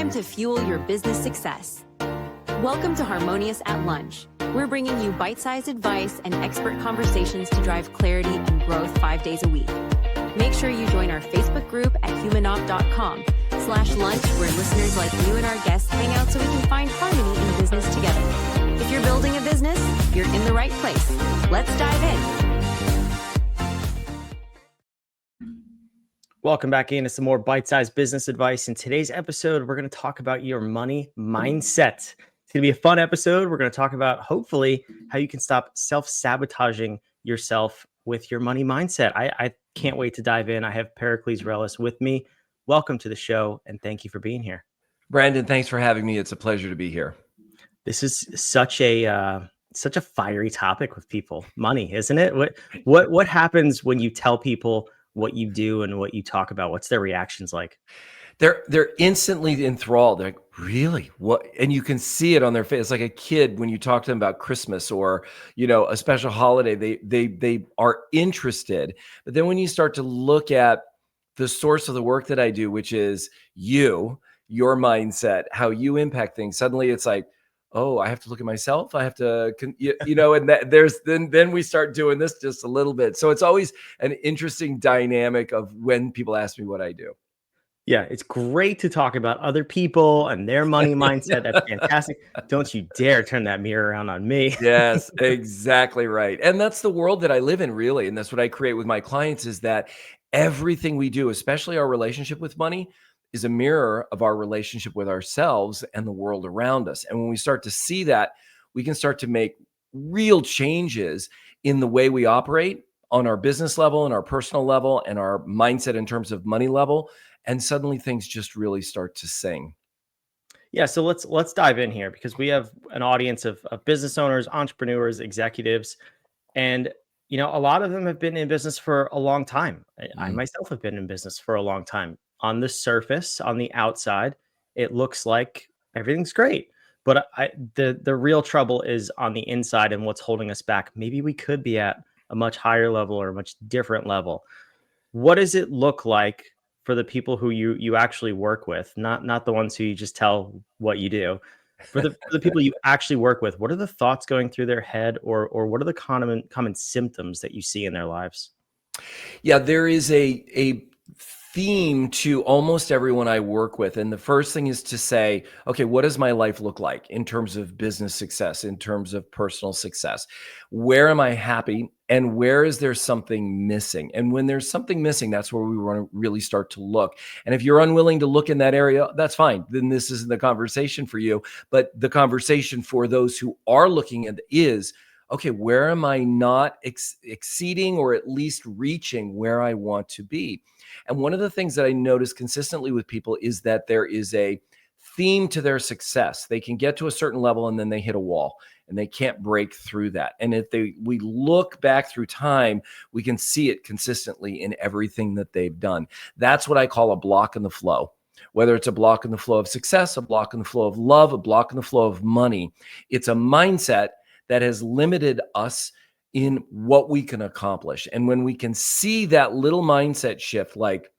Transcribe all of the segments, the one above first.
time to fuel your business success. Welcome to Harmonious at Lunch. We're bringing you bite-sized advice and expert conversations to drive clarity and growth 5 days a week. Make sure you join our Facebook group at humanop.com/lunch, where listeners like you and our guests hang out so we can find harmony in business together. If you're building a business, you're in the right place. Let's dive in. Welcome back into some more bite-sized business advice. In today's episode, we're going to talk about your money mindset. It's going to be a fun episode. We're going to talk about, hopefully, how you can stop self-sabotaging yourself with your money mindset. I can't wait to dive in. I have Pericles Rellas with me. Welcome to the show, and thank you for being here. Brandon, thanks for having me. It's a pleasure to be here. This is such a fiery topic with people. Money, isn't it? What happens when you tell people what you do and what you talk about? What's their reactions like? They're instantly enthralled. They're like, really? What? And you can see it on their face. It's like a kid when you talk to them about Christmas or, a special holiday, they are interested. But then when you start to look at the source of the work that I do, which is your mindset, how you impact things, suddenly it's like, oh, I have to look at myself. I have to, and then we start doing this just a little bit. So it's always an interesting dynamic of when people ask me what I do. Yeah, it's great to talk about other people and their money mindset. That's fantastic. Don't you dare turn that mirror around on me. Yes, exactly right. And that's the world that I live in, really. And that's what I create with my clients, is that everything we do, especially our relationship with money, is a mirror of our relationship with ourselves and the world around us. And when we start to see that, we can start to make real changes in the way we operate on our business level and our personal level and our mindset in terms of money level. And suddenly things just really start to sing. Yeah, so let's dive in here, because we have an audience of business owners, entrepreneurs, executives, and a lot of them have been in business for a long time. I myself have been in business for a long time. On the surface, on the outside, it looks like everything's great, but the real trouble is on the inside and what's holding us back. Maybe we could be at a much higher level or a much different level. What does it look like for the people who you actually work with, not the ones who you just tell what you do? For the people you actually work with, what are the thoughts going through their head, or what are the common symptoms that you see in their lives? Yeah, there is a theme to almost everyone I work with. And the first thing is to say, okay, what does my life look like in terms of business success, in terms of personal success? Where am I happy? And where is there something missing? And when there's something missing, that's where we want to really start to look. And if you're unwilling to look in that area, that's fine. Then this isn't the conversation for you. But the conversation for those who are looking at is, okay, where am I not exceeding or at least reaching where I want to be? And one of the things that I notice consistently with people is that there is a theme to their success. They can get to a certain level and then they hit a wall and they can't break through that. And if we look back through time, we can see it consistently in everything that they've done. That's what I call a block in the flow. Whether it's a block in the flow of success, a block in the flow of love, a block in the flow of money, it's a mindset that has limited us in what we can accomplish. And when we can see that little mindset shift, like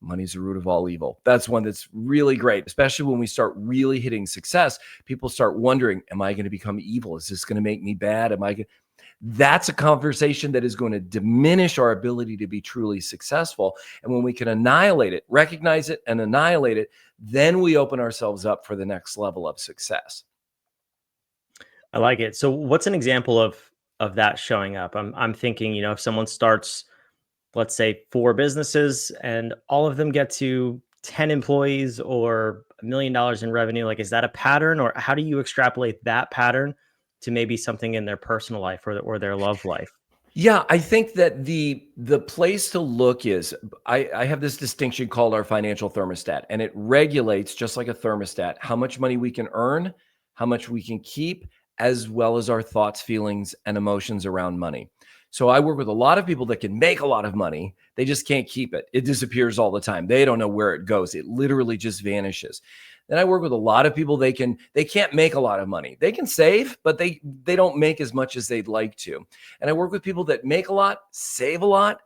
money's the root of all evil, that's one that's really great, especially when we start really hitting success. People start wondering, am I going to become evil? Is this going to make me bad? That's a conversation that is going to diminish our ability to be truly successful. And when we can annihilate it, recognize it and annihilate it, then we open ourselves up for the next level of success. I like it. So what's an example of that showing up? I'm thinking, if someone starts, let's say, 4 businesses and all of them get to 10 employees or $1 million in revenue, like, is that a pattern, or how do you extrapolate that pattern to maybe something in their personal life or their love life? Yeah, I think that the place to look is, I have this distinction called our financial thermostat, and it regulates, just like a thermostat, how much money we can earn, how much we can keep, as well as our thoughts, feelings, and emotions around money. So I work with a lot of people that can make a lot of money. They just can't keep it. It disappears all the time. They don't know where it goes. It literally just vanishes. Then I work with a lot of people, they can't make a lot of money. They can save, but they don't make as much as they'd like to. And I work with people that make a lot, save a lot,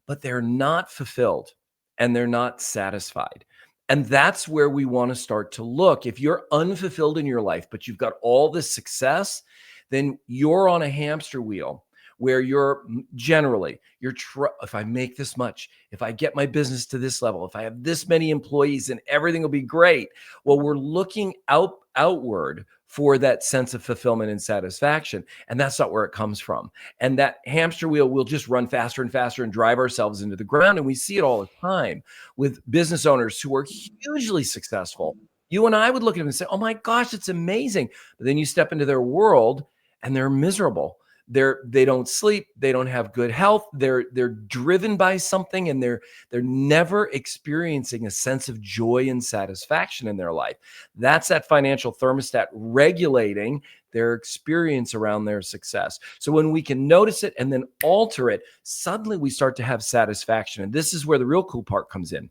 but they're not fulfilled and they're not satisfied. And that's where we want to start to look. If you're unfulfilled in your life, but you've got all this success, then you're on a hamster wheel where if I make this much, if I get my business to this level, if I have this many employees, then everything will be great. Well, we're looking outward for that sense of fulfillment and satisfaction. And that's not where it comes from. And that hamster wheel will just run faster and faster and drive ourselves into the ground. And we see it all the time with business owners who are hugely successful. You and I would look at them and say, oh my gosh, it's amazing. But then you step into their world and they're miserable. They don't sleep, they don't have good health, they're driven by something, and they're never experiencing a sense of joy and satisfaction in their life. That's that financial thermostat regulating their experience around their success. So when we can notice it and then alter it, suddenly we start to have satisfaction. And this is where the real cool part comes in.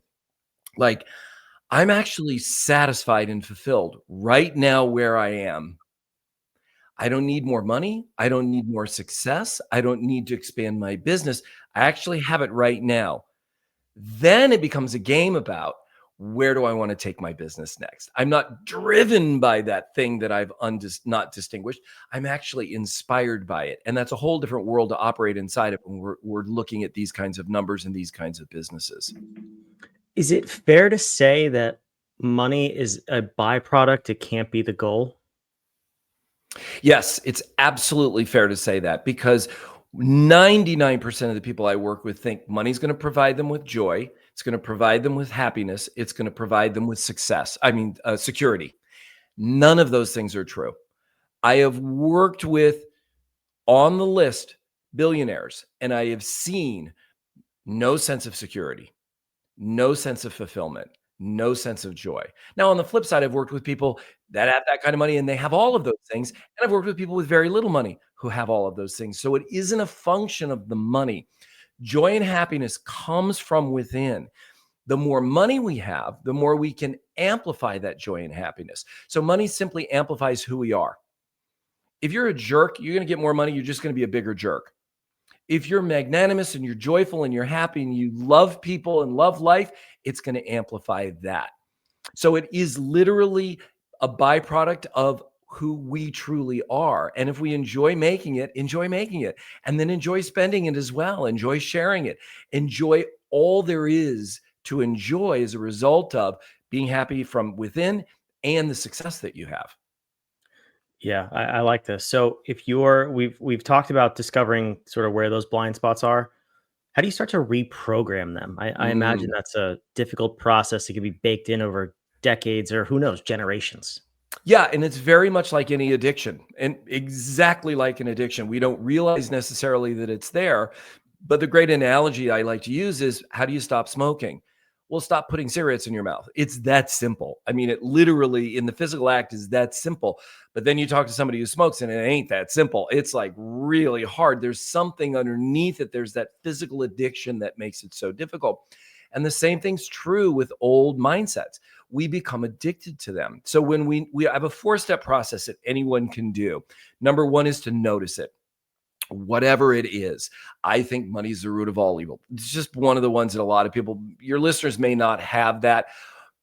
Like, I'm actually satisfied and fulfilled right now where I am. I don't need more money. I don't need more success. I don't need to expand my business. I actually have it right now. Then it becomes a game about, where do I want to take my business next? I'm not driven by that thing that I've not distinguished. I'm actually inspired by it. And that's a whole different world to operate inside of when we're looking at these kinds of numbers and these kinds of businesses. Is it fair to say that money is a byproduct? It can't be the goal? Yes, it's absolutely fair to say that, because 99% of the people I work with think money's going to provide them with joy. It's going to provide them with happiness. It's going to provide them with security. None of those things are true. I have worked with, on the list, billionaires, and I have seen no sense of security, no sense of fulfillment, no sense of joy. Now, on the flip side, I've worked with people that have that kind of money and they have all of those things. And I've worked with people with very little money who have all of those things. So it isn't a function of the money. Joy and happiness comes from within. The more money we have, the more we can amplify that joy and happiness. So money simply amplifies who we are. If you're a jerk, you're going to get more money. You're just going to be a bigger jerk. If you're magnanimous and you're joyful and you're happy and you love people and love life, it's going to amplify that. So it is literally a byproduct of who we truly are. And if we enjoy making it, and then enjoy spending it as well, enjoy sharing it, enjoy all there is to enjoy as a result of being happy from within and the success that you have. Yeah, I like this. So we've talked about discovering sort of where those blind spots are. How do you start to reprogram them? I imagine that's a difficult process. It could be baked in over decades, or who knows, generations. Yeah, and it's very much like any addiction, and exactly like an addiction. We don't realize necessarily that it's there, but the great analogy I like to use is, how do you stop smoking? Well, stop putting cigarettes in your mouth. It's that simple. I mean, it literally, in the physical act, is that simple. But then you talk to somebody who smokes and it ain't that simple. It's like really hard. There's something underneath it. There's that physical addiction that makes it so difficult. And the same thing's true with old mindsets. We become addicted to them. So when we have a 4-step process that anyone can do. Number one is to notice it. Whatever it is, I think money is the root of all evil. It's just one of the ones that a lot of people, your listeners, may not have that.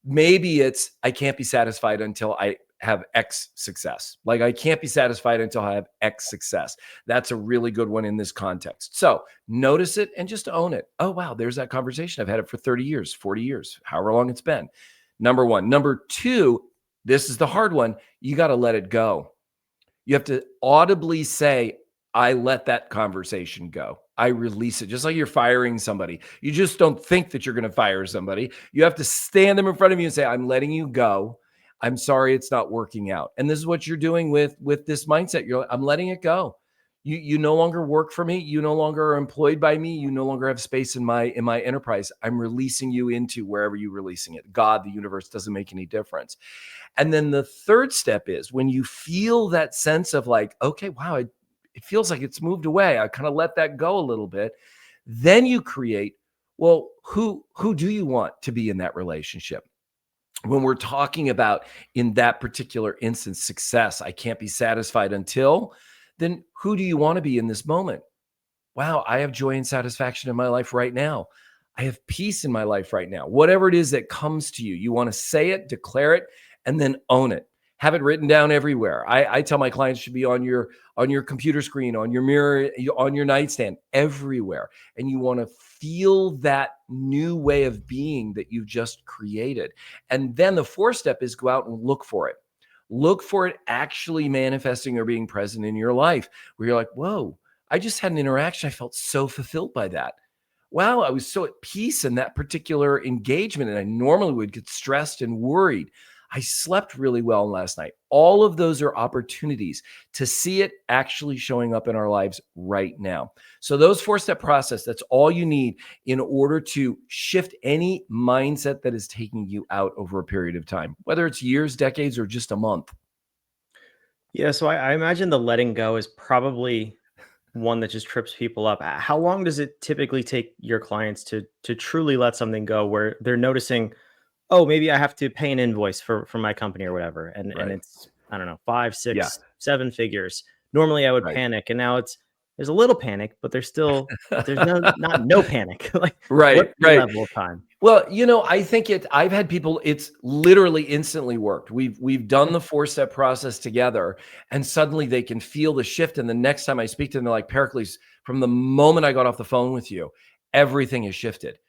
Maybe it's, I can't be satisfied until I have X success. Like, I can't be satisfied until I have X success. That's a really good one in this context. So notice it and just own it. Oh, wow, there's that conversation. I've had it for 30 years, 40 years, however long it's been. Number one. Number two, this is the hard one. You got to let it go. You have to audibly say, I let that conversation go. I release it. Just like you're firing somebody. You just don't think that you're going to fire somebody. You have to stand them in front of you and say, I'm letting you go. I'm sorry it's not working out. And this is what you're doing with this mindset. I'm letting it go. You no longer work for me. You no longer are employed by me. You no longer have space in my enterprise. I'm releasing you into wherever you're releasing it. God, the universe, doesn't make any difference. And then the third step is, when you feel that sense of like, okay, wow, it feels like it's moved away. I kind of let that go a little bit. Then you create, well, who do you want to be in that relationship? When we're talking about, in that particular instance, success, I can't be satisfied until, then who do you want to be in this moment? Wow, I have joy and satisfaction in my life right now. I have peace in my life right now. Whatever it is that comes to you, you want to say it, declare it, and then own it. Have it written down everywhere. I tell my clients, should be on your computer screen, on your mirror, on your nightstand, everywhere. And you want to feel that new way of being that you've just created. And then the fourth step is go out and look for it. Look for it actually manifesting or being present in your life, where you're like, whoa, I just had an interaction. I felt so fulfilled by that. Wow, I was so at peace in that particular engagement. And I normally would get stressed and worried. I slept really well last night. All of those are opportunities to see it actually showing up in our lives right now. So those four-step process, that's all you need in order to shift any mindset that is taking you out over a period of time, whether it's years, decades, or just a month. Yeah, so I imagine the letting go is probably one that just trips people up. How long does it typically take your clients to truly let something go where they're noticing, oh, maybe I have to pay an invoice for my company or whatever, and Right. it's, I don't know, five, Yeah. six, seven figures. Normally I would Right. panic, and now there's a little panic, but there's no panic. Like, Right. what's the Right. level of time? Well, I think I've had people, it's literally instantly worked. We've done Okay. the four-step process together, and suddenly they can feel the shift. And the next time I speak to them, they're like, Pericles, from the moment I got off the phone with you, everything has shifted.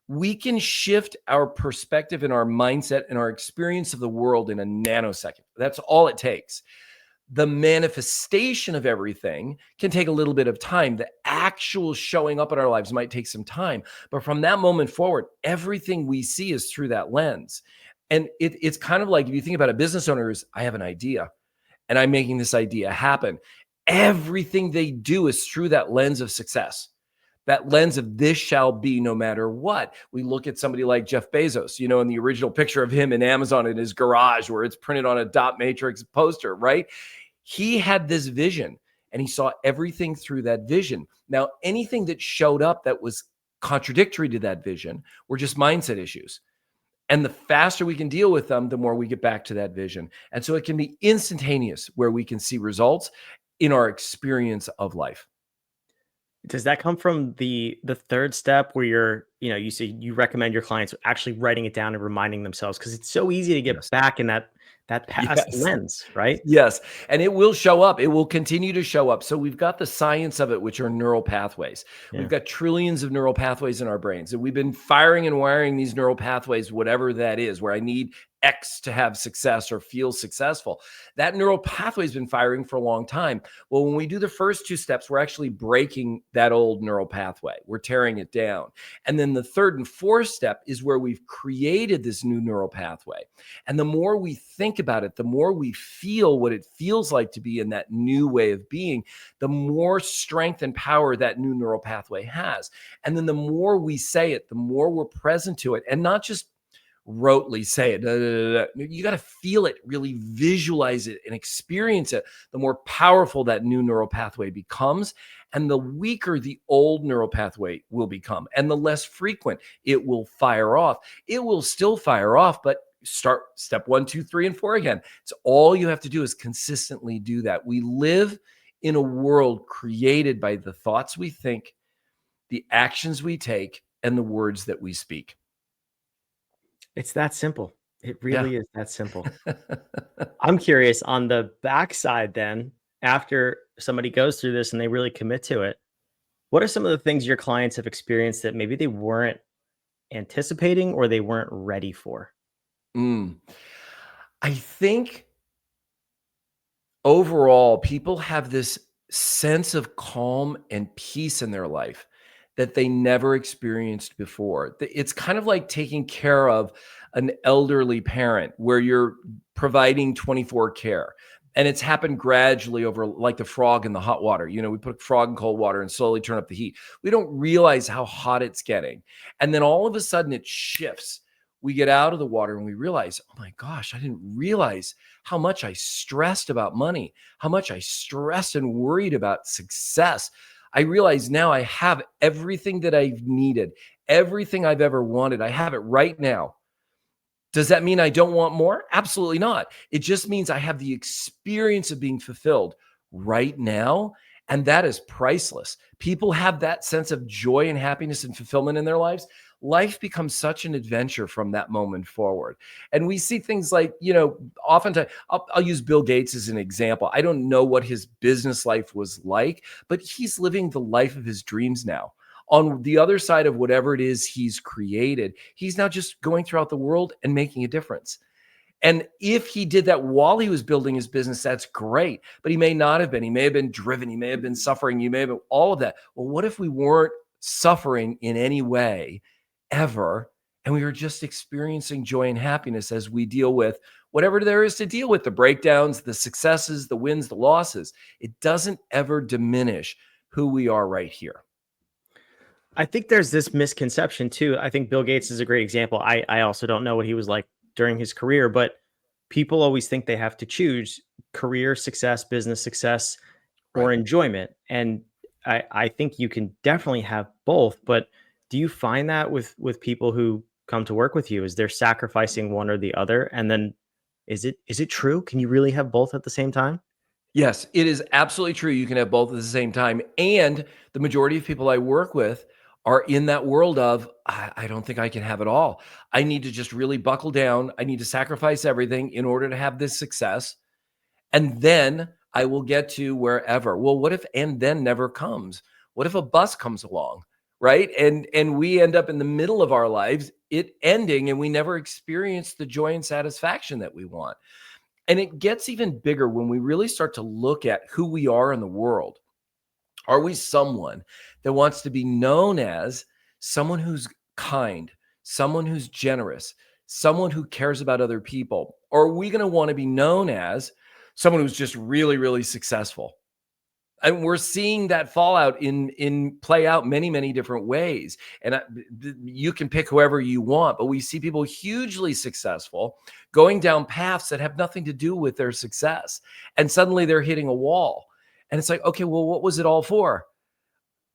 We can shift our perspective and our mindset and our experience of the world in a nanosecond. That's all it takes. The manifestation of everything can take a little bit of time. The actual showing up in our lives might take some time. But from that moment forward, everything we see is through that lens. And it's kind of like, if you think about a business owner, is I have an idea and I'm making this idea happen. Everything they do is through that lens of success. That lens of this shall be no matter what. We look at somebody like Jeff Bezos, in the original picture of him in Amazon in his garage where it's printed on a dot matrix poster, right? He had this vision and he saw everything through that vision. Now, anything that showed up that was contradictory to that vision were just mindset issues. And the faster we can deal with them, the more we get back to that vision. And so it can be instantaneous where we can see results in our experience of life. Does that come from the third step where you say you recommend your clients actually writing it down and reminding themselves? Because it's so easy to get Yes. back in that past Yes. lens, right? Yes. And it will show up. It will continue to show up. So we've got the science of it, which are neural pathways. We've Yeah. got trillions of neural pathways in our brains. And we've been firing and wiring these neural pathways, whatever that is, where I need X to have success or feel successful. That neural pathway has been firing for a long time. Well, when we do the first two steps, we're actually breaking that old neural pathway. We're tearing it down. And then the third and fourth step is where we've created this new neural pathway. And the more we think about it, the more we feel what it feels like to be in that new way of being, the more strength and power that new neural pathway has. And then the more we say it, the more we're present to it, and not just rotely say it. You got to feel it, really visualize it and experience it. The more powerful that new neural pathway becomes, and the weaker the old neural pathway will become, and the less frequent it will fire off. It will still fire off, but start step 1, 2, 3, and 4 again. It's all you have to do is consistently do that. We live in a world created by the thoughts we think, the actions we take, and the words that we speak. It's that simple. It Yeah. really is that simple. I'm curious on the backside then, after somebody goes through this and they really commit to it, what are some of the things your clients have experienced that maybe they weren't anticipating or they weren't ready for? Mm. I think overall, people have this sense of calm and peace in their life that they never experienced before. It's kind of like taking care of an elderly parent where you're providing 24 care. And it's happened gradually over, like the frog in the hot water. We put a frog in cold water and slowly turn up the heat. We don't realize how hot it's getting. And then all of a sudden it shifts. We get out of the water and we realize, oh my gosh, I didn't realize how much I stressed about money, how much I stressed and worried about success. I realize now I have everything that I've needed, everything I've ever wanted. I have it right now. Does that mean I don't want more? Absolutely not. It just means I have the experience of being fulfilled right now. And that is priceless. People have that sense of joy and happiness and fulfillment in their lives. Life becomes such an adventure from that moment forward. And we see things like, oftentimes, I'll use Bill Gates as an example. I don't know what his business life was like, but he's living the life of his dreams now. On the other side of whatever it is he's created, he's now just going throughout the world and making a difference. And if he did that while he was building his business, that's great. But he may not have been. He may have been driven. He may have been suffering. He may have been all of that. Well, what if we weren't suffering in any way ever, and we were just experiencing joy and happiness as we deal with whatever there is to deal with, the breakdowns, the successes, the wins, the losses? It doesn't ever diminish who we are right here. I think there's this misconception too. I think Bill Gates is a great example. I also don't know what he was like during his career, but people always think they have to choose career success, business success, or Right. enjoyment. And I think you can definitely have both. But do you find that with people who come to work with you, is they're sacrificing one or the other? And then is it true? Can you really have both at the same time? Yes, it is absolutely true. You can have both at the same time. And the majority of people I work with are in that world of, I don't think I can have it all. I need to just really buckle down. I need to sacrifice everything in order to have this success. And then I will get to wherever. Well, what if and then never comes? What if a bus comes along, right? And we end up in the middle of our lives, it ending, and we never experience the joy and satisfaction that we want. And it gets even bigger when we really start to look at who we are in the world. Are we someone that wants to be known as someone who's kind, someone who's generous, someone who cares about other people? Or are we going to want to be known as someone who's just really, really successful? And we're seeing that fallout in play out many different ways. And you can pick whoever you want, but we see people hugely successful going down paths that have nothing to do with their success. And suddenly they're hitting a wall. And it's like, okay, well, what was it all for?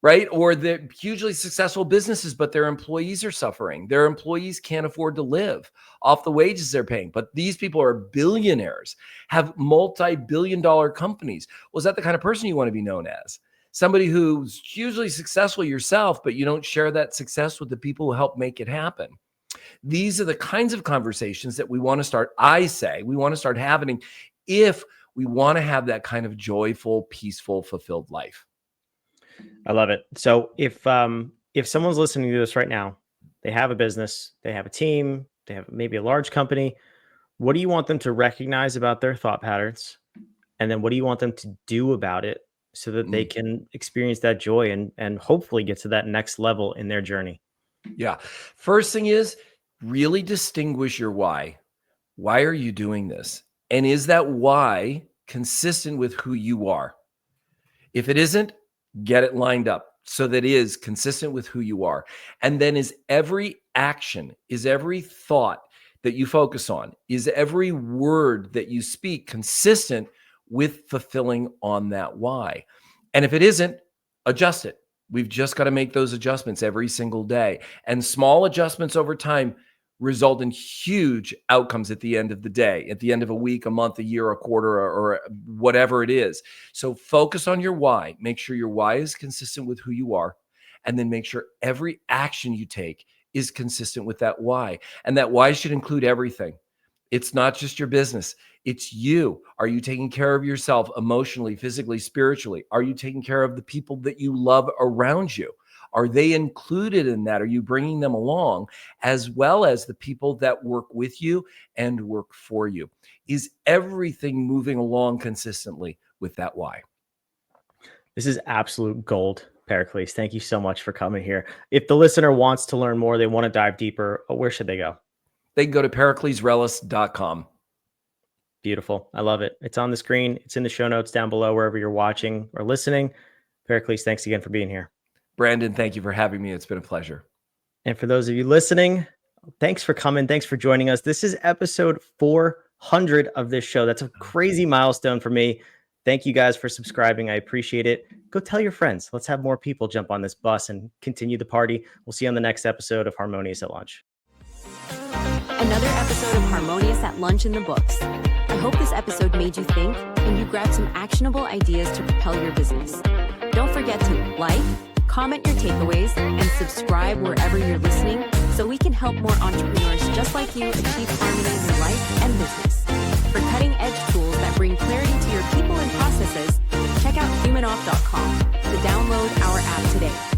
Right? Or they're hugely successful businesses, but their employees are suffering. Their employees can't afford to live off the wages they're paying. But these people are billionaires, have multi-billion-dollar companies. Well, is that the kind of person you want to be known as? Somebody who's hugely successful yourself, but you don't share that success with the people who help make it happen. These are the kinds of conversations that we want to start, I say, we want to start having if we want to have that kind of joyful, peaceful, fulfilled life. I love it. So if someone's listening to this right now, they have a business, they have a team, they have maybe a large company, what do you want them to recognize about their thought patterns? And then what do you want them to do about it so that they can experience that joy and hopefully get to that next level in their journey? Yeah. First thing is really distinguish your why. Why are you doing this? And is that why consistent with who you are? If it isn't, get it lined up so that it is consistent with who you are. And then is every action, is every thought that you focus on, is every word that you speak consistent with fulfilling on that why? And if it isn't, adjust it. We've just got to make those adjustments every single day. And small adjustments over time result in huge outcomes at the end of the day, at the end of a week, a month, a year, a quarter, or whatever it is. So focus on your why. Make sure your why is consistent with who you are. And then make sure every action you take is consistent with that why. And that why should include everything. It's not just your business. It's you. Are you taking care of yourself emotionally, physically, spiritually? Are you taking care of the people that you love around you? Are they included in that? Are you bringing them along, as well as the people that work with you and work for you? Is everything moving along consistently with that why? This is absolute gold, Pericles. Thank you so much for coming here. If the listener wants to learn more, they want to dive deeper, where should they go? They can go to periclesrellas.com. Beautiful. I love it. It's on the screen. It's in the show notes down below, wherever you're watching or listening. Pericles, thanks again for being here. Brandon, thank you for having me. It's been a pleasure. And for those of you listening, thanks for coming. Thanks for joining us. This is episode 400 of this show. That's a crazy milestone for me. Thank you guys for subscribing. I appreciate it. Go tell your friends. Let's have more people jump on this bus and continue the party. We'll see you on the next episode of Harmonious at Lunch. Another episode of Harmonious at Lunch in the books. I hope this episode made you think and you grabbed some actionable ideas to propel your business. Don't forget to like, comment your takeaways, and subscribe wherever you're listening so we can help more entrepreneurs just like you achieve harmony in your life and business. For cutting-edge tools that bring clarity to your people and processes, check out humanoff.com to download our app today.